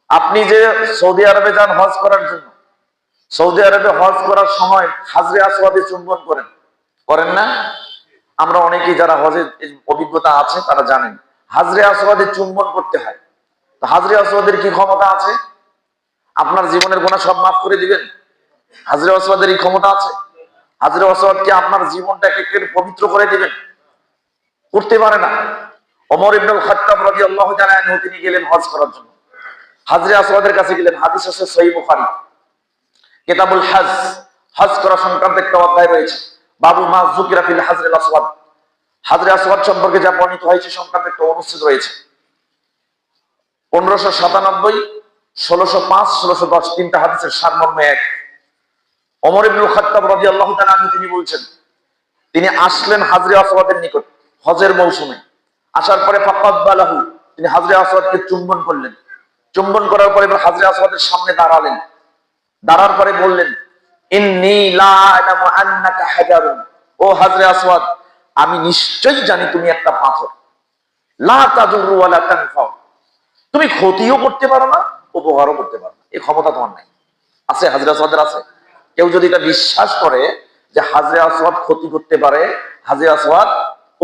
আপনি যে সৌদি আরবে যান হজ করার জন্য, সৌদি আরবে হজ করার সময় হাজরে আসওয়াদে চুম্বন করেন, করেন না? আমরা অনেকেই যারা হজের অভিজ্ঞতা আছে তারা জানেন হাজরে আসওয়াদে চুম্বন করতে হয়। তো হাজরে আসওয়াদের কি ক্ষমতা আছে? আপনার জীবনের গুনাহ সব মাফ করে দিবেন? হাজরে আসওয়াদের এই ক্ষমতা আছে? হাজরে আসওয়াদ কি আপনার জীবনটাকে পবিত্র করে দিবেন? করতে পারে না। ওমর ইবনুল খাত্তাব রাদিয়াল্লাহু তাআলা আনহু তিনি গেলেন হজ করার জন্য, হাজরে আসওয়াদের কাছে গেলেন। হাদিস আছে সহিহ বুখারী কিতাবুল হজ, হজ করা সংক্রান্ত একটা অধ্যায় রয়েছে, বাবু মা যুকিরা ফিল হাজরিল আসওয়াদ। হাজরে আসওয়াদ সম্পর্কে যা বর্ণিত হয়েছে সংক্রান্ত একটা অনুচ্ছেদ রয়েছে। 1597, 1605, 1610 তিনটা হাদিসের সারমর্ম এক। ওমর ইবনুল খাত্তাব রাদিয়াল্লাহু তাআলা আনহু তিনি বলছেন, তিনি আসলেন হাজরে আসওয়াদের নিকট হজের মৌসুমে। আসার পরে ফাকাব্বালাহু, তিনি হাজরে আসওয়াদকে চুম্বন করলেন। চুম্বন করার পরে হাজরে আসওয়াদের সামনে দাঁড়ালেন। দাঁড়ার পরে বললেন, ইন্নী লা আ'লামু আন্নাকা হাজারুন, ও হাজরে আসওয়াদ, আমি নিশ্চয়ই জানি তুমি একটা পাথর। লা তাদুরু ওয়া লা তানফাউ, তুমি ক্ষতিও করতে পারো না, উপকারও করতে পারো না, এই ক্ষমতা তোমার নাই। আছে হাজরে আসওয়াদের? আছে? কেউ যদি এটা বিশ্বাস করে যে হাজরে আসওয়াদ ক্ষতি করতে পারে, হাজরে আসওয়াদ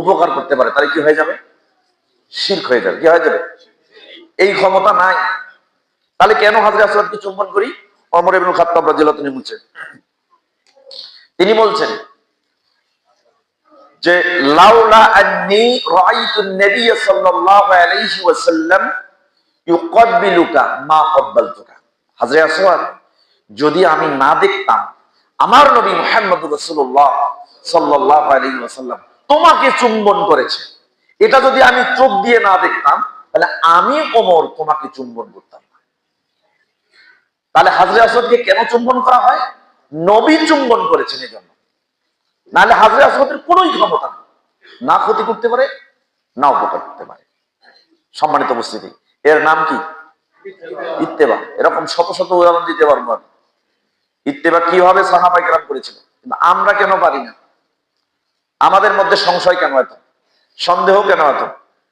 উপকার করতে পারে, তাহলে কি হয়ে যাবে? শিরক হয়ে যাবে। কি হয়ে যাবে? এই ক্ষমতা নাই। তাহলে কেন হাজরে আসওয়াদকে চুম্বন করি? ওমর ইবনুল খাত্তাব রাদিয়াল্লাহু তাআলা তিনি বলছেন যে লাউলা আন্নী রাআইতুন নবী সাল্লাল্লাহু আলাইহি ওয়াসাল্লাম ইউকাব্বিলুকা মা ক্বাব্বালতুকা। হাজরে আসওয়াদ, যদি আমি না দেখতাম আমার নবী মুহাম্মদুর রাসূলুল্লাহ সাল্লাল্লাহু আলাইহি ওয়াসাল্লাম তোমাকে চুম্বন করেছে, এটা যদি আমি চোখ দিয়ে না দেখতাম, তাহলে আমি ওমর তোমাকে চুম্বন করতাম না। তাহলে হাজরে আসওয়াদকে কেন চুম্বন করা হয়? নবী চুম্বন করেছেন এই জন্য। নাহলে হাজরে আসওয়াদের কোনোই ক্ষমতা নেই, না ক্ষতি করতে পারে না উপকার করতে পারে। সম্মানিত উপস্থিতি, এর নাম কি? ইত্তেবা। এরকম শত শত উদাহরণ দিতে পারবো আমি। ইত্তেবা কিভাবে সাহাবায়ে কেরাম করেছিলেন, কিন্তু আমরা কেন পারি না? আমাদের মধ্যে সংশয় কেন এত, সন্দেহ কেন এত?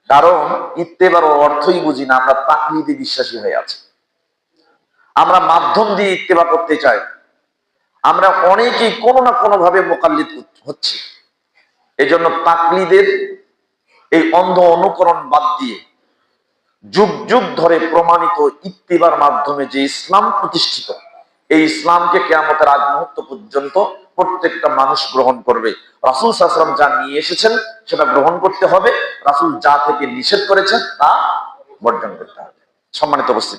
কারণ ইত্তেবার অর্থই বুঝি না, আমরা তাকলিদে বিশ্বাসী হয়ে আছি। আমরা মাধ্যম দিয়ে ইত্তেবা করতে চাই। আমরা অনেকেই কোনো না কোনো ভাবে মুকাল্লিদ হচ্ছি। এই জন্য তাকলিদের এই অন্ধ অনুকরণ বাদ দিয়ে যুগ যুগ ধরে প্রমাণিত ইত্তিবার মাধ্যমে যে ইসলাম প্রতিষ্ঠিত, এই ইসলামকে কিয়ামতের আগ মুহূর্ত পর্যন্ত প্রত্যেকটা মানুষ গ্রহণ করবে। রাসূল সাল্লাল্লাহু আলাইহি ওয়াসাল্লাম যা নিয়ে এসেছেন সেটা গ্রহণ করতে হবে, রাসূল যা থেকে নিষেধ করেছেন তা বর্জন করতে হবে। সম্মানিত উপস্থিতি।